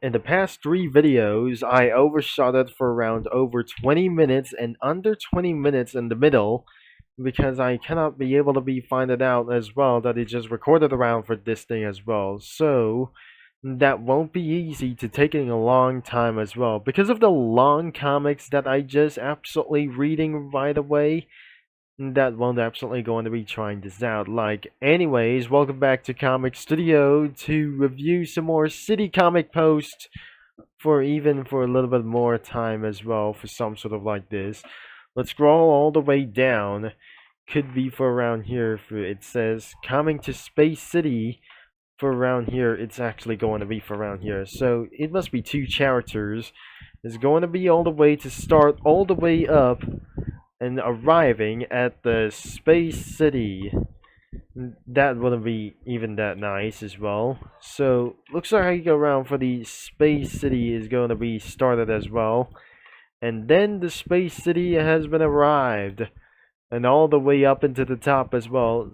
in the past three videos, I overshot it for around over 20 minutes and under 20 minutes in the middle because I cannot be able to be finding out as well that it just recorded around for this thing as well. So that won't be easy to taking a long time as well because of the long comics that I just absolutely reading right away. That won't absolutely going to be trying this out. Like, anyways, welcome back to Comic Studio to review some more city comic posts for a little bit more time as well for some sort of like this. Let's scroll all the way down. Could be for around here. For it says coming to Space City. For around here, it's actually going to be for around here. So it must be two characters. It's going to be all the way to start all the way up and arriving at the Space City. That wouldn't be even that nice as well. So looks like I go around for the Space City is going to be started as well. And then the Space City has been arrived. And all the way up into the top as well.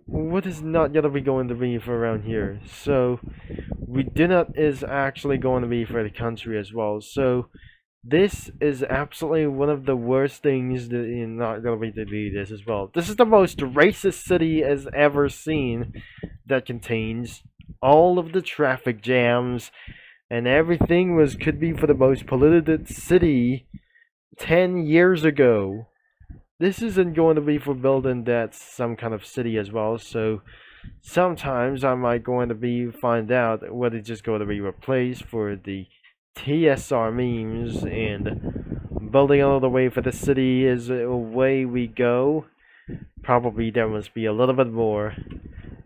What is not gonna be going to be for around here? So we do not is actually going to be for the country as well. So this is absolutely one of the worst things that you're not going to be to do this as well. This is the most racist city as ever seen that contains all of the traffic jams and everything could be for the most polluted city 10 years ago. This isn't going to be for building that some kind of city as well, so sometimes I might going to be find out what it's just going to be replaced for the TSR memes and building all the way for the city is away we go. Probably there must be a little bit more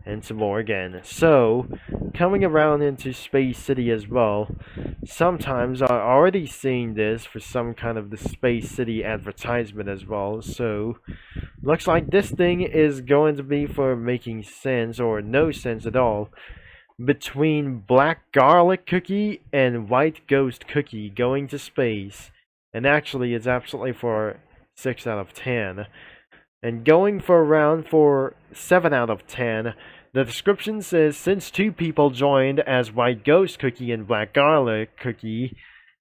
and some more again. So coming around into Space City as well. Sometimes I already seen this for some kind of the Space City advertisement as well. So looks like this thing is going to be for making sense or no sense at all between black garlic cookie and white ghost cookie going to space. And actually it's absolutely for 6 out of 10. And going for around for 7 out of 10. The description says since two people joined as white ghost cookie and black garlic cookie,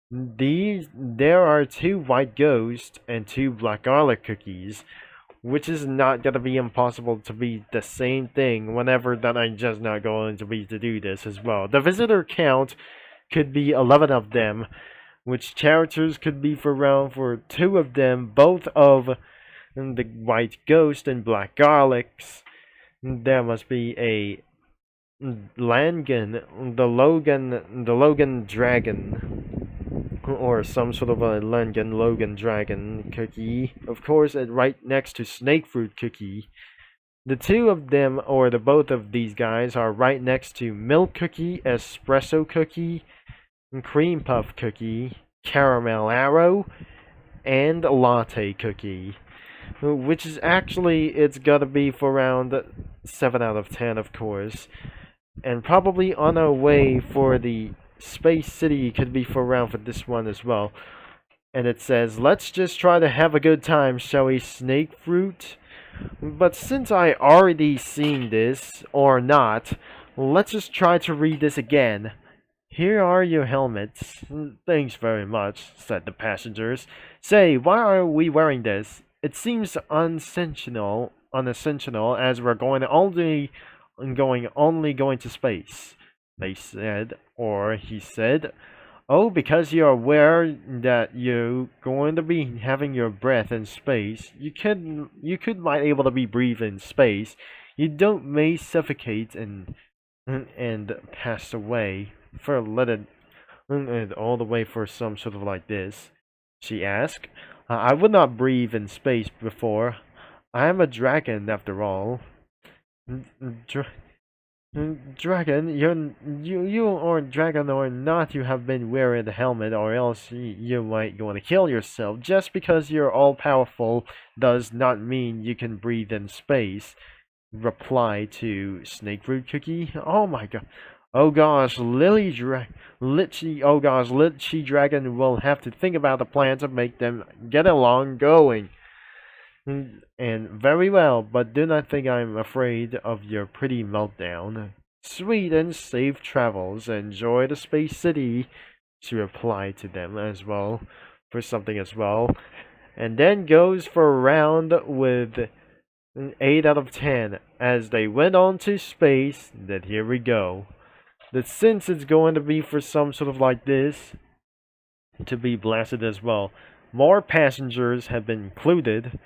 there are two white ghost and two black garlic cookies, which is not gonna be impossible to be the same thing whenever that I'm just not going to be to do this as well. The visitor count could be 11 of them, which characters could be for around for 2 of them, both of the white ghost and black garlics. There must be a Langan, the Logan dragon, or some sort of a Logan dragon cookie. Of course, right next to snake fruit cookie. The two of them, or the both of these guys, are right next to milk cookie, espresso cookie, cream puff cookie, caramel arrow, and latte cookie. Which is actually, it's gotta be for around 7 out of 10, of course. And probably on our way for the Space City could be for around for this one as well. And it says, let's just try to have a good time, shall we, snake fruit? But since I already seen this, or not, let's just try to read this again. Here are your helmets. Thanks very much, said the passengers. Say, why are we wearing this? It seems unessential as we're only going to space, they said, or he said. Oh, because you're aware that you're going to be having your breath in space, you could might able to be breathe in space. You don't may suffocate and pass away for let it and all the way for some sort of like this. She asked. I would not breathe in space before. I am a dragon after all. Dragon, you or dragon or not, you have been wearing the helmet, or else you might want to kill yourself. Just because you're all powerful does not mean you can breathe in space. Reply to Snake Fruit Cookie. Oh my god. Oh gosh, Litchi Dragon will have to think about a plan to make them get along going. And very well, but do not think I'm afraid of your pretty meltdown. Sweet and safe travels. Enjoy the Space City. She replied to them as well for something as well. And then goes for a round with an 8 out of 10. As they went on to space, then here we go. That since it's going to be for some sort of like this, to be blasted as well. More passengers have been included,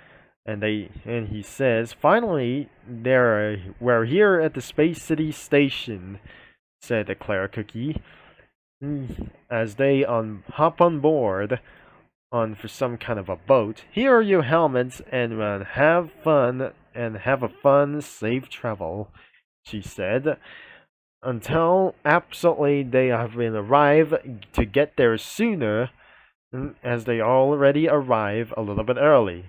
and he says, finally, we're here at the Space City station, said the Clara Cookie, as they hop on board on for some kind of a boat. Here are your helmets, and have fun and have a fun, safe travel, she said. Until absolutely they have been arrived to get there sooner, as they already arrive a little bit early.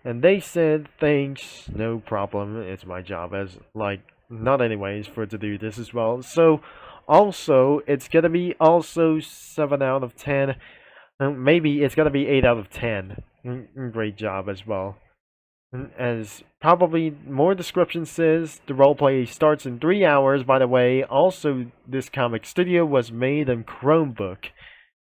And they said, thanks, no problem, it's my job as, like, not anyways, for to do this as well. So, also, it's gonna be also 7 out of 10, maybe it's gonna be 8 out of 10. Great job as well. As probably more description says, the roleplay starts in 3 hours, by the way. Also, this comic studio was made in Chromebook.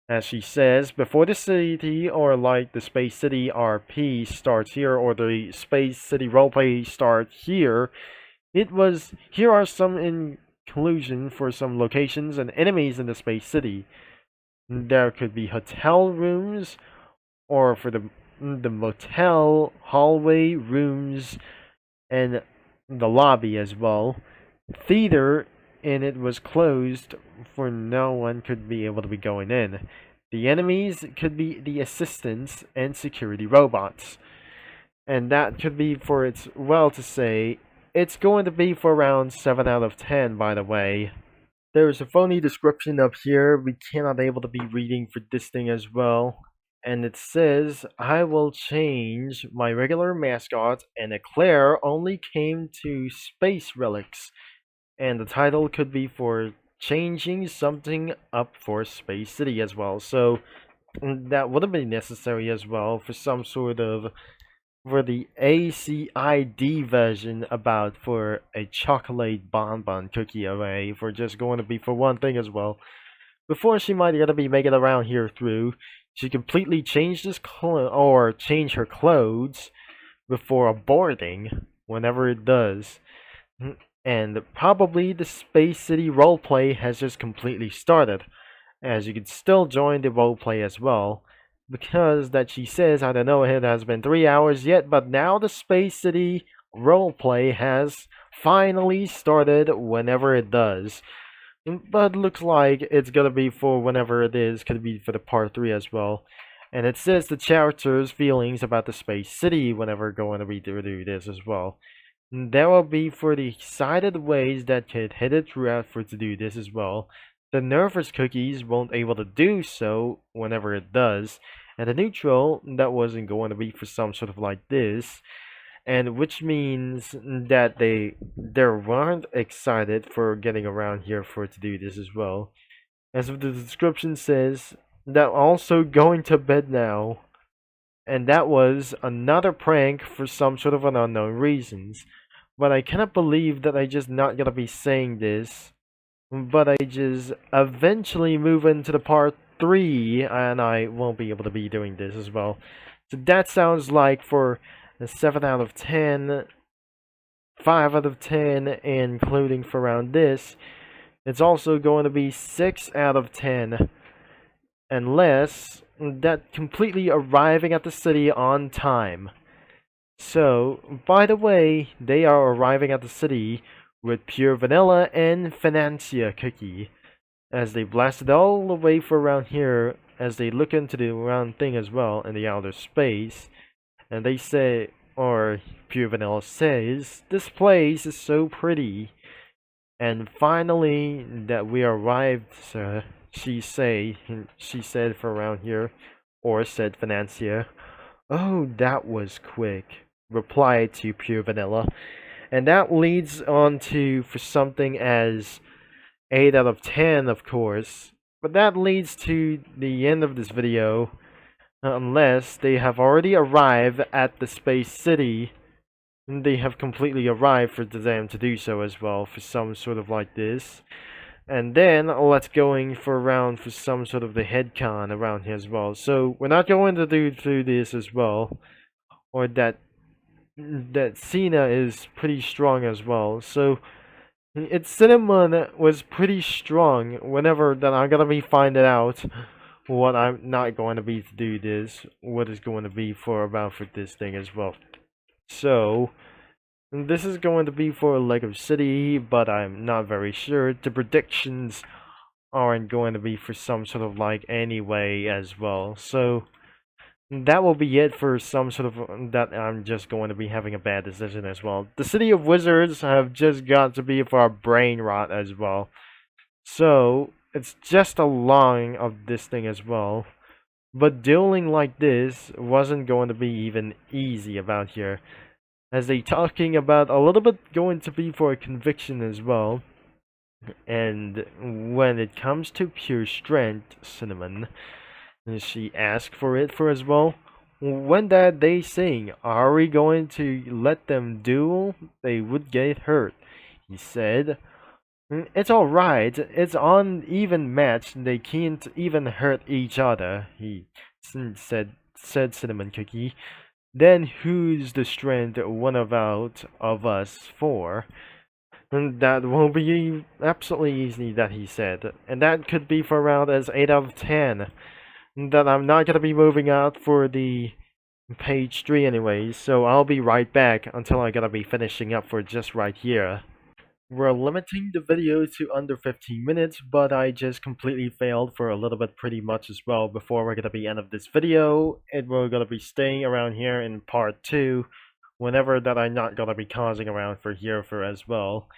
As she says, before the city or like the Space City RP starts here or the Space City roleplay starts here, here are some inclusion for some locations and enemies in the Space City. There could be hotel rooms or for the motel, hallway, rooms, and the lobby as well. Theater, and it was closed for no one could be able to be going in. The enemies could be the assistants and security robots. And that could be for its, well to say, it's going to be for around 7 out of 10, by the way. There's a phony description up here we cannot able to be reading for this thing as well. And it says, I will change my regular mascot, and Eclair only came to space relics. And the title could be for changing something up for Space City as well. So that would have been necessary as well for some sort of, for the ACID version about for a chocolate bonbon cookie array, for just going to be for one thing as well. Before she might gonna be making around here through, she completely changed change her clothes before boarding, whenever it does. And probably the Space City roleplay has just completely started, as you can still join the roleplay as well, because that she says, I don't know, it has been 3 hours yet, but now the Space City roleplay has finally started whenever it does. But looks like it's gonna be for whenever it is, could be for the part 3 as well. And it says the character's feelings about the Space City whenever going to be do this as well. There will be for the excited ways that could hit it throughout for to do this as well. The nervous cookies won't able to do so whenever it does. And the neutral, that wasn't going to be for some sort of like this. And which means that they weren't excited for getting around here for to do this as well. As the description says, that also going to bed now. And that was another prank for some sort of an unknown reasons. But I cannot believe that I just not gonna be saying this. But I just eventually move into the part 3 and I won't be able to be doing this as well. So that sounds like for a 7 out of 10, 5 out of 10, including for around this, it's also going to be 6 out of 10. Unless that completely arriving at the city on time. So, by the way, they are arriving at the city with pure vanilla and financia cookie, as they blasted all the way for around here, as they look into the round thing as well in the outer space, and they say, or pure vanilla says, this place is so pretty, and finally that we arrived, sir. She said for around here, or said Financia. Oh, that was quick, replied to Pure Vanilla. And that leads on to for something as 8 out of 10, of course. But that leads to the end of this video, unless they have already arrived at the Space City they have completely arrived for them to do so as well for some sort of like this. And then let's going for around for some sort of the head con around here as well. So we're not going to do through this as well, or that Cena is pretty strong as well. So its cinnamon was pretty strong whenever that I'm gonna be finding out what I'm not going to be to do this, what is going to be for about for this thing as well. So this is going to be for Lego City, but I'm not very sure. The predictions aren't going to be for some sort of like anyway as well. So that will be it for some sort of that I'm just going to be having a bad decision as well. The City of Wizards have just got to be for our brain rot as well. So it's just a line of this thing as well. But dueling like this wasn't going to be even easy about here. As they talking about a little bit going to be for a conviction as well. And when it comes to pure strength, Cinnamon, she asked for it for as well. When that they sing, are we going to let them duel? They would get hurt. He said, it's alright, it's on even match, they can't even hurt each other, he said Cinnamon Cookie. Then who's the strength one about of us for? And that will be absolutely easy, that he said. And that could be for around as 8 out of 10. That I'm not going to be moving out for the page 3 anyways, so I'll be right back until I gotta be finishing up for just right here. We're limiting the video to under 15 minutes, but I just completely failed for a little bit pretty much as well before we're gonna be end of this video, and we're gonna be staying around here in part 2 whenever that I'm not gonna be causing around for here for as well.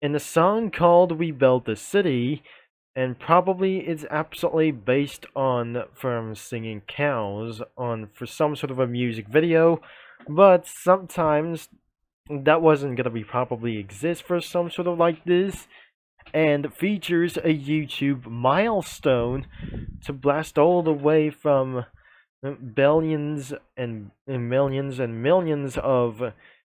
In the song called We Built the City, and probably it's absolutely based on from singing cows on for some sort of a music video, but sometimes that wasn't gonna be probably exist for some sort of like this, and features a YouTube milestone to blast all the way from billions and millions and millions of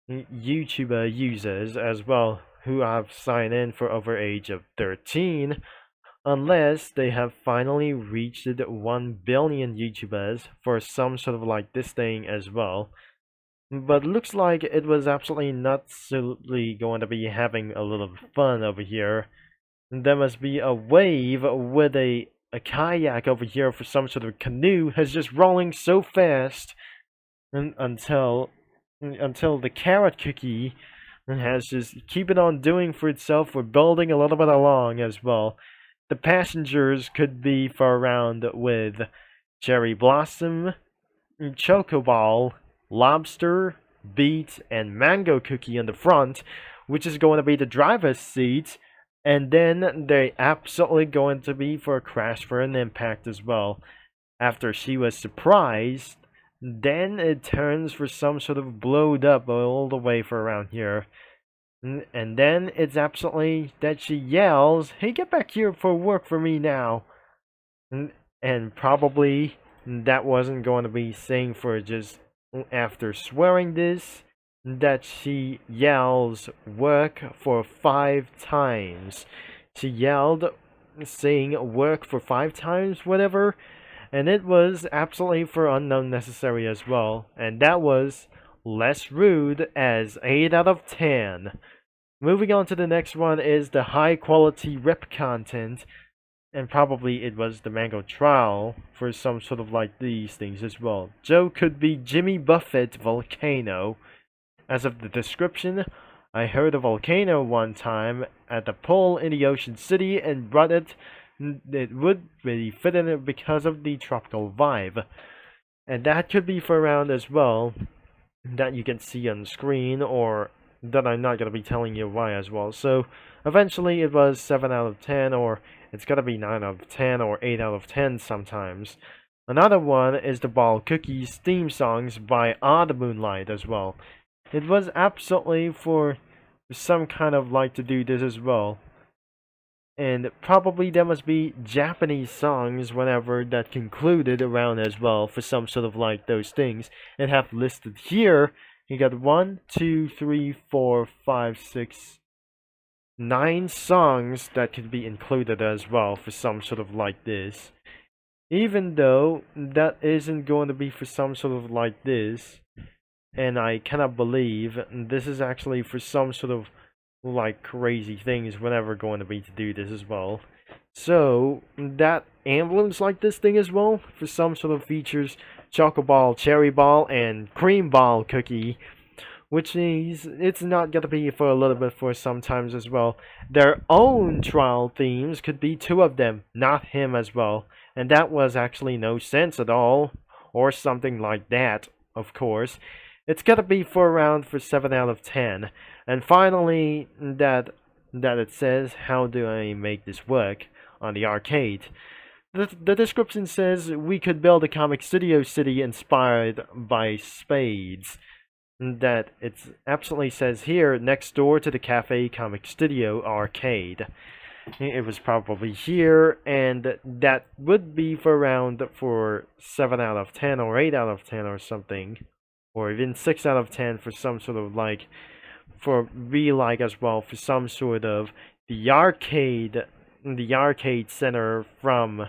YouTuber users as well who have signed in for over age of 13, unless they have finally reached 1 billion YouTubers for some sort of like this thing as well. But looks like it was absolutely not absolutely going to be having a little fun over here. There must be a wave with a kayak over here for some sort of canoe has just rolling so fast and until the carrot cookie has just keep it on doing for itself. We're building a little bit along as well. The passengers could be for around with cherry blossom, chocoball, lobster, beet, and mango cookie in the front, which is going to be the driver's seat, and then they're absolutely going to be for a crash for an impact as well. After she was surprised, then it turns for some sort of blowed up all the way for around here. And then it's absolutely that she yells, "Hey, get back here for work for me now!" And probably that wasn't going to be saying for just after swearing this, that she yells work for 5 times. She yelled saying work for 5 times, whatever, and it was absolutely for unnecessary as well. And that was less rude as 8 out of 10. Moving on to the next one is the high quality rip content, and probably it was the mango trial for some sort of like these things as well. Joe could be Jimmy Buffett volcano. As of the description, I heard a volcano one time at the pool in the Ocean City and brought it. It would really fit in it because of the tropical vibe. And that could be for around as well, that you can see on screen, or that I'm not going to be telling you why as well. So eventually it was 7 out of 10, or it's going to be 9 out of 10 or 8 out of 10 sometimes. Another one is the Ball Cookies theme songs by Odd Moonlight as well. It was absolutely for some kind of like to do this as well. And probably there must be Japanese songs whenever that concluded around as well for some sort of like those things, and have listed here You got 9 songs that could be included as well for some sort of like this. Even though that isn't going to be for some sort of like this, and I cannot believe this is actually for some sort of like crazy things whenever going to be to do this as well. So that emblems like this thing as well for some sort of features choco ball, cherry ball, and cream ball cookie, which means it's not gonna be for a little bit for sometimes as well. Their own trial themes could be 2 of them, not him as well, and that was actually no sense at all, or something like that, of course. It's gotta be for around for 7 out of 10. And finally, that it says, how do I make this work on the arcade? The description says we could build a comic studio city inspired by spades. That it absolutely says here, next door to the Cafe Comic Studio arcade. It was probably here, and that would be for around for 7 out of 10 or 8 out of 10 or something. Or even 6 out of 10 for some sort of like, for be like as well, for some sort of the arcade center from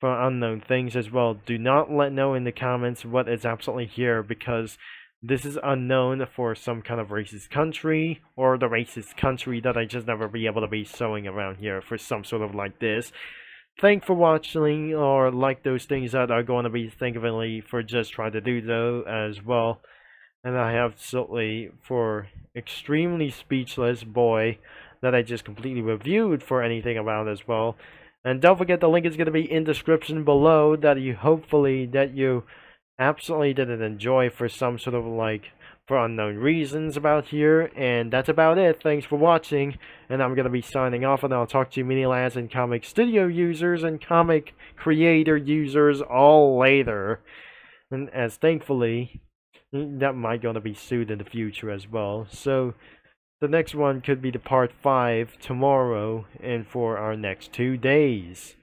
Unknown Things as well. Do not let know in the comments what is absolutely here, because this is unknown for some kind of racist country, or the racist country that I just never be able to be showing around here for some sort of like this. Thanks for watching, or like those things that are going to be thankfully for just trying to do though as well. And I have absolutely for extremely speechless boy that I just completely reviewed for anything about as well. And don't forget the link is going to be in description below that you hopefully that you absolutely didn't enjoy for some sort of like for unknown reasons about here. And that's about it. Thanks for watching, and I'm going to be signing off, and I'll talk to you mini lads and comic studio users and comic creator users all later. And as thankfully that might gonna be sued in the future as well. So the next one could be the part 5 tomorrow and for our next 2 days.